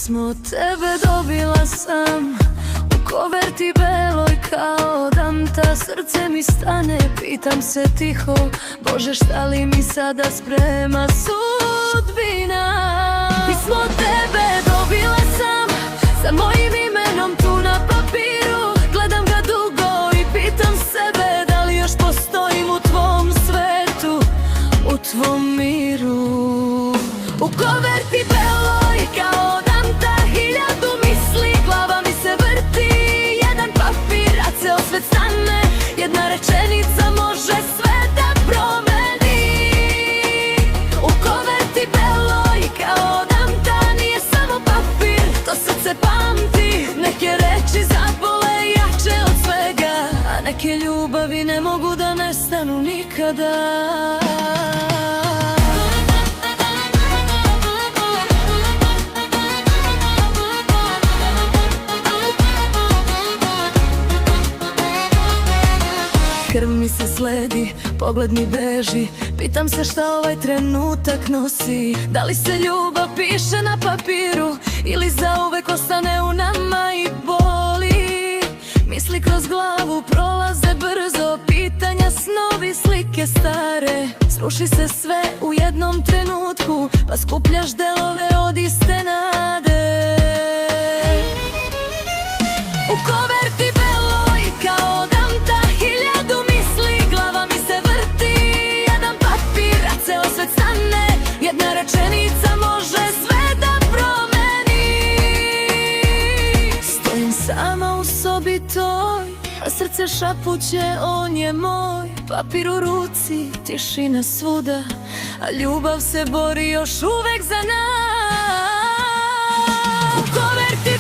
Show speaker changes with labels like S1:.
S1: Pismo od tebe dobila sam u koverti beloj kao danta. Srce mi stane, pitam se tiho, Bože šta li mi sada sprema sudbina. Pismo od tebe dobila sam sa mojim imenom tu na papiru. Gledam ga dugo i pitam sebe da li još postojim u tvom svetu, u tvom miru. U koverti beloj kao danta, hiljadu misli, glava mi se vrti. Jedan papir, a ceo svet stane, jedna rečenica može sve da promeni. U koverti beloj kao danta, nije samo papir, to srce pamti. Neke reči zabole jače od svega, a neke ljubavi ne mogu da nestanu nikada. Krv mi se sledi, pogled mi beži, pitam se šta ovaj trenutak nosi. Da li se ljubav piše na papiru ili zauvek ostane u nama i boli. Misli kroz glavu prolaze brzo, pitanja, snovi, slike stare. Sruši se sve u jednom trenutku, pa skupljaš delove od iste nade. U koverti beloj kao danta, hiljadu misli, glava mi se vrti. Jedan papir, a ceo svet stane, jedna rečenica može sve da promeni. Stojim sama u sobi toj, a srce šapuće on je moj. Papir u ruci, tišina svuda, a ljubav se bori još uvek za nas. U koverti